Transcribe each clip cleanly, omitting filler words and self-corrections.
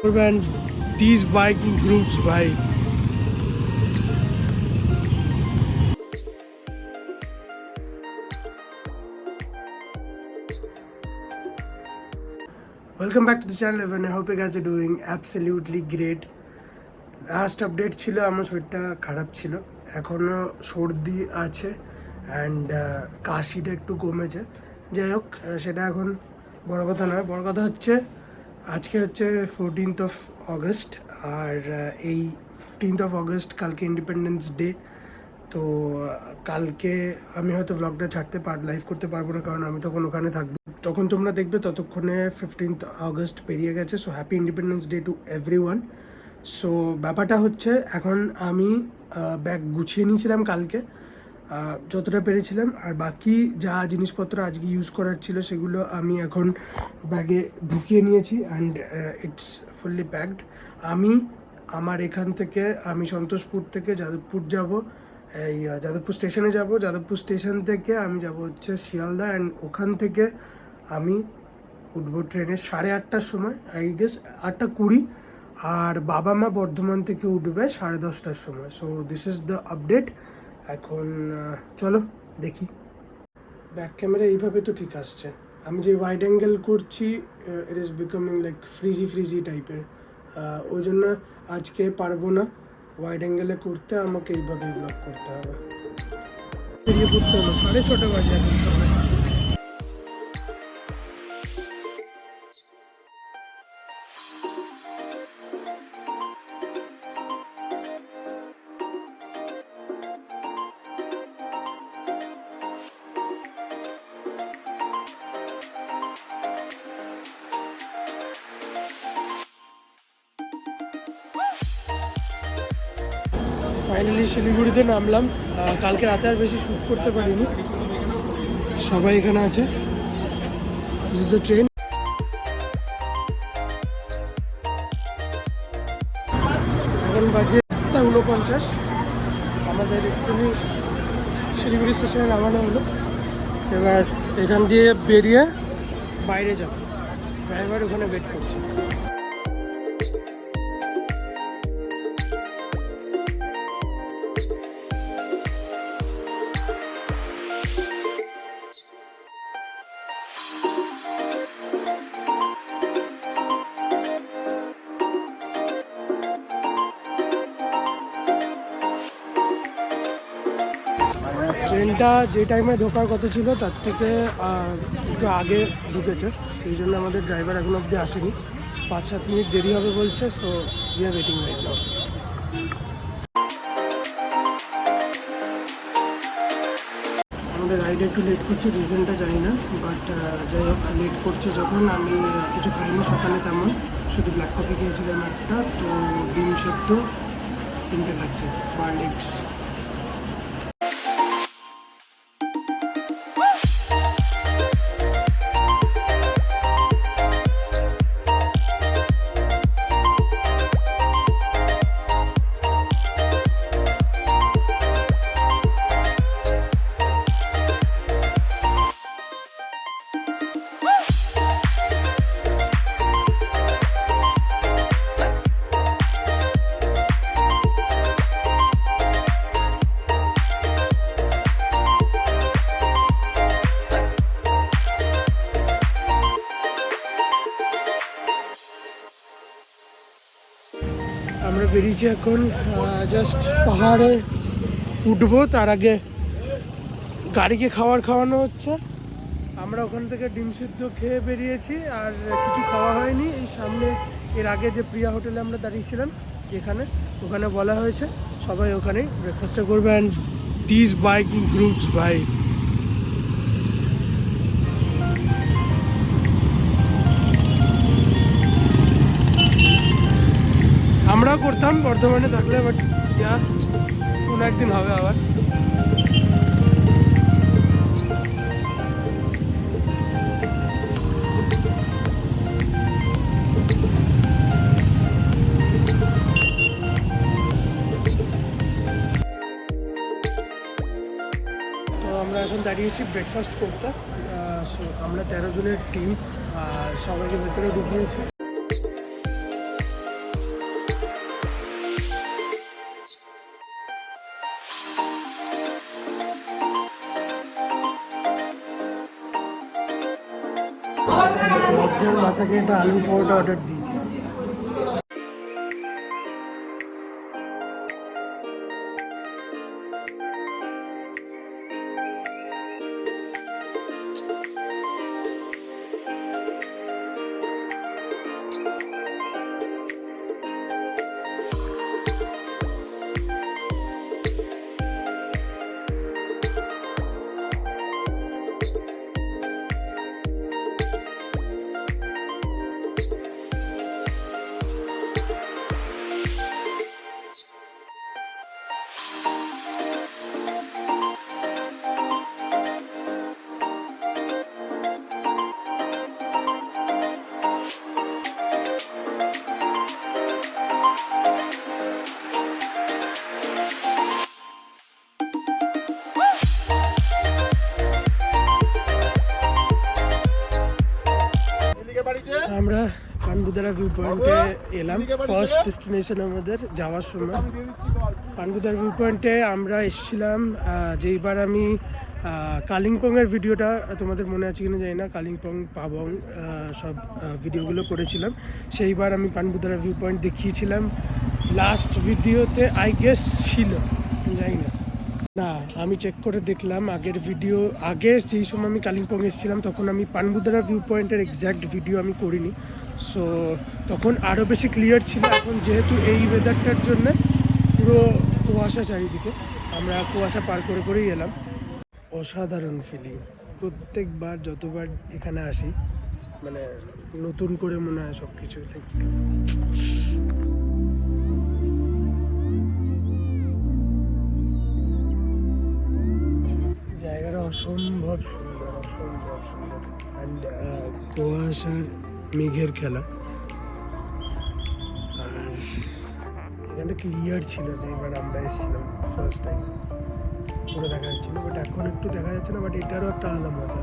and these biking groups, bhai. Welcome back to the channel everyone. I hope you guys are doing absolutely great. Last update ছিল আমার শরীরটা খারাপ ছিল, এখনও সর্দি আছে অ্যান্ড কাশিটা একটু কমেছে। যাই হোক, সেটা এখন বড় কথা নয়। বড় কথা হচ্ছে আজকে হচ্ছে 14th of August, আর এই 15th of August কালকে ইন্ডিপেন্ডেন্স ডে। তো কালকে আমি হয়তো ব্লগটা লাইভ করতে পারবো না, কারণ আমি তখন ওখানে থাকবো। তখন তোমরা দেখবে ততক্ষণে 15th August পেরিয়ে গেছে। So happy independence day to everyone. So ব্যাপারটা হচ্ছে এখন আমি ব্যাগ গুছিয়ে নিয়েছিলাম কালকে যতটা পেরেছিলাম, আর বাকি যা জিনিসপত্র আজকে ইউজ করার ছিল সেগুলো আমি এখন ব্যাগে ঢুকিয়ে নিয়েছি অ্যান্ড ইটস ফুললি প্যাকড। আমার এখান থেকে আমি সন্তোষপুর থেকে যাদবপুর যাব, এই যাদবপুর স্টেশনে যাব। যাদবপুর স্টেশন থেকে আমি যাব হচ্ছে শিয়ালদা, অ্যান্ড ওখান থেকে আমি উঠবো ট্রেনে 8:30টার সময়, আই গেস 8:20। আর বাবা মা বর্ধমান থেকে উঠবে 10:30টার সময়। So this is the update. এখন চলো দেখি। ব্যাক ক্যামেরা এইভাবে তো ঠিক আসছে, আমি যে ওয়াইড অ্যাঙ্গেল করছি ইট ইজ বিকামিং লাইক ফ্রিজি টাইপের, ওই জন্য আজকে পারবো না ওয়াইড অ্যাঙ্গেলে করতে, আমাকে এইভাবে ব্লগ করতে হবে। বেরিয়ে পড়তে হলো, 6:30 বাজে এখন সময়। ফাইনালি শিলিগুড়িতে নামলাম। কালকে রাতে আর বেশি শ্যুট করতে পারিনি, সবাই এখানে আছে। This is the train. এখন বাজে 49। আমাদের একটুখানি শিলিগুড়ি স্টেশনে নামানো হলো। এবার এখান দিয়ে বেরিয়ে বাইরে যাব, ড্রাইভার ওখানে ওয়েট করছে। ট্রেনটা যে টাইমে ঢোকার কথা ছিল তার থেকে একটু আগে ঢুকেছে, সেই জন্য আমাদের ড্রাইভার এখন অবধি আসেনি। 5-7 মিনিট দেরি হবে বলছে। So we are waiting right now. আমাদের রাইড একটু লেট করছে, রিজনটা জানি না, বাট যাই হোক লেট করছে যখন। আমি কিছু খাইনি সকালে তেমন, শুধু ব্ল্যাক কফি খেয়েছিলাম একটা, তো ডিম সেদ্ধ 3টে খাচ্ছি, বার্ড এগস। আমরা বেরিয়েছি এখন, জাস্ট পাহাড়ে উঠবো, তার আগে গাড়িকে খাওয়ানো হচ্ছে। আমরা ওখান থেকে ডিম সিদ্ধ খেয়ে বেরিয়েছি, আর কিছু খাওয়া হয়নি। এই সামনে এর আগে যে প্রিয়া হোটেলে আমরা দাঁড়িয়েছিলাম যেখানে, ওখানে বলা হয়েছে সবাই ওখানেই ব্রেকফাস্টটা করবে। অ্যান্ড দিস বাইকিং গ্রুপস, ভাই আমরাও করতাম বর্ধমানে থাকলে, বাট কোনো একদিন হবে আবার। আমরা এখন দাঁড়িয়েছি ব্রেকফাস্ট করতে। সো আমরা 13 জনের টিম, আর সবাইকে ভেতরে ঢুকিয়েছি। লজ্জার মাথাকে একটা আলু পরোটা অর্ডার দিয়েছি। আমরা পানবুদারা ভিউ পয়েন্টে এলাম। ফার্স্ট ডেস্টিনেশন আমাদের যাওয়ার সময় পানবুদারা ভিউ পয়েন্টে আমরা এসেছিলাম। যেইবার আমি কালিম্পংয়ের ভিডিওটা তোমাদের মনে আছে কিনা জানি না, কালিম্পং পাবং সব ভিডিওগুলো করেছিলাম, সেইবার আমি পানবুদারা ভিউ পয়েন্ট দেখিয়েছিলাম। লাস্ট ভিডিওতে আই গেস ছিল, জানি না, না আমি চেক করে দেখলাম আগের ভিডিও, আগের যেই সময় আমি কালিম্পং এসেছিলাম তখন আমি পানবুদারা ভিউ পয়েন্টের এক্স্যাক্ট ভিডিও আমি করিনি, সো তখন আরও বেশি ক্লিয়ার ছিল। এখন যেহেতু এই ওয়েদারটার জন্য পুরো কুয়াশা চারিদিকে, আমরা কুয়াশা পার করে করেই এলাম। অসাধারণ ফিলিং, প্রত্যেকবার যতবার এখানে আসি মানে নতুন করে মনে হয় সব কিছু। জায়গাটা অসম্ভব সুন্দর, অসম্ভব সুন্দর। অ্যান্ড কুয়াশার মেঘের খেলা, আর এখানটা ক্লিয়ার ছিল যে এবার আমরা এসেছিলাম ফার্স্ট টাইম, পুরো দেখা যাচ্ছিলো, বাট এখন একটু দেখা যাচ্ছে না, বাট এটারও একটা আলাদা মজা।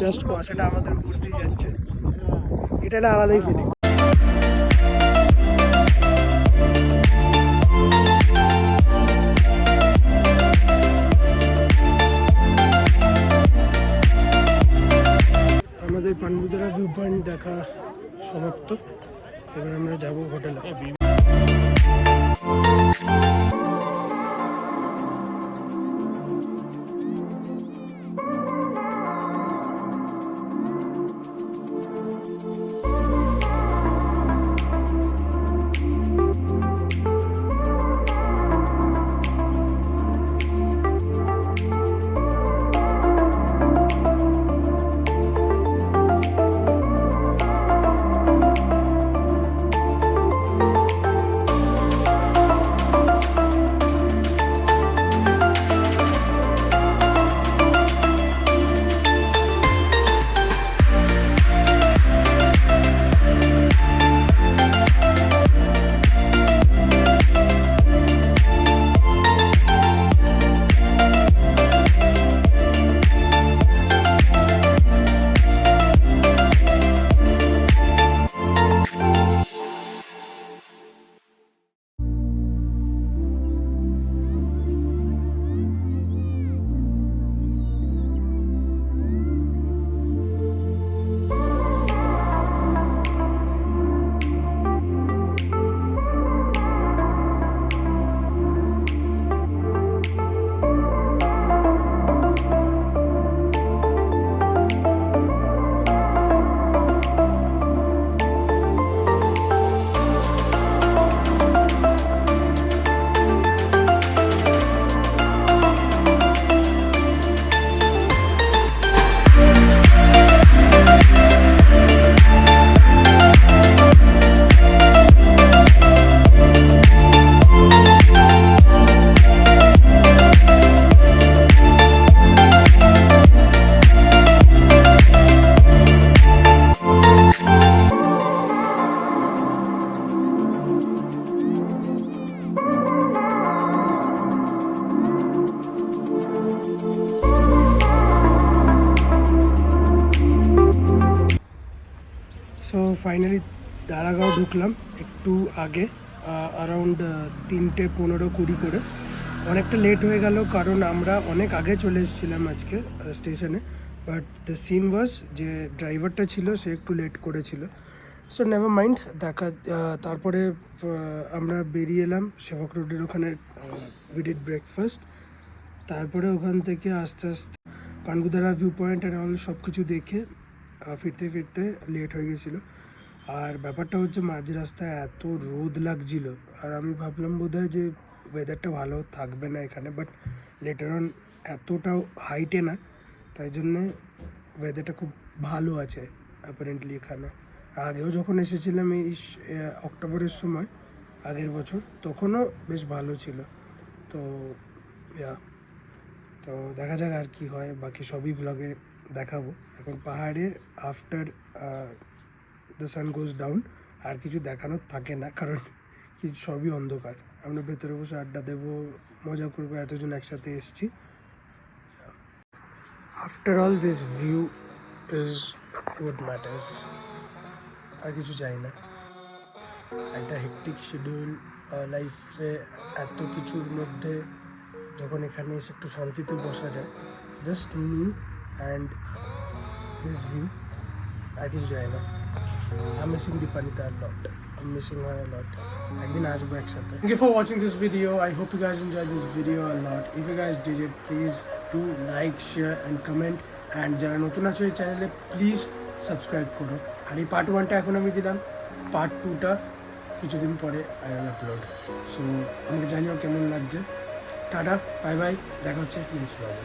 জাস্ট কুয়াশাটা আমাদের উপর দিয়ে যাচ্ছে, এটা একটা আলাদাই ফিলিং। আমাদের পানবুদারা ভিউ পয়েন্ট দেখা সমাপ্ত, এবার আমরা যাবো হোটেলে। ফাইনালি দাঁড়াগাঁও ঢুকলাম একটু আগে, অ্যারাউন্ড 3:15-20 করে। অনেকটা লেট হয়ে গেল কারণ আমরা অনেক আগে চলে এসেছিলাম আজকে স্টেশনে, বাট দ্য সিন ওয়াজ যে ড্রাইভারটা ছিল সে একটু লেট করেছিল। সো নেভার মাইন্ড, তারপরে আমরা বেরিয়ে এলাম সেবক রোডের ওখানে, উই ডিড ব্রেকফাস্ট। তারপরে ওখান থেকে আস্তে আস্তে পানগুদারা ভিউ পয়েন্ট আর অল সব কিছু দেখে ফিরতে ফিরতে লেট হয়ে গেছিলো। আর ব্যাপারটা হচ্ছে মাঝ রাস্তায় এত রোদ লাগছিল, আর আমি ভাবলাম বোধহয় যে ওয়েদারটা ভালো থাকবে না এখানে, বাট লেটার অন এতটাও হাইটে না, তাই জন্যে ওয়েদারটা খুব ভালো আছে অ্যাপারেন্টলি এখানে। আগেও যখন এসেছিলাম এই অক্টোবরের সময় আগের বছর, তখনও বেশ ভালো ছিল। তো তো দেখা যাক আর কি হয়, বাকি সবই ব্লগে দেখাবো। এখন পাহাড়ে after the sun goes down আর কিছু দেখানোর থাকে না, কারণ কিছু সবই অন্ধকার। আমরা ভেতরে বসে আড্ডা দেবো, মজা করবো, এতজন একসাথে এসছি। After all this view is what matters, আর কিছু চাই না। একটা হেক্টিক শিডিউল লাইফে এত কিছুর মধ্যে যখন এখানে এসে একটু শান্তিতে বসা যায়, just me and this view, আর কিছু যায় না। I'm missing Deepanita a lot. I'm missing her a lot. একদিন আসবো একসাথে। Thank you for watching this video. I hope you guys enjoyed this video a lot. If you guys did it, please do like, share and comment. And যারা নতুন আছো এই চ্যানেলে please subscribe করো। আর এই পার্ট 1টা এখন আমি দিলাম, পার্ট 2টা কিছুদিন পরে আই উইল আপলোড। সো আমাকে জানিও কেমন লাগছে। টাটা, বাই বাই, দেখা হচ্ছে নেক্সট ব্লগে।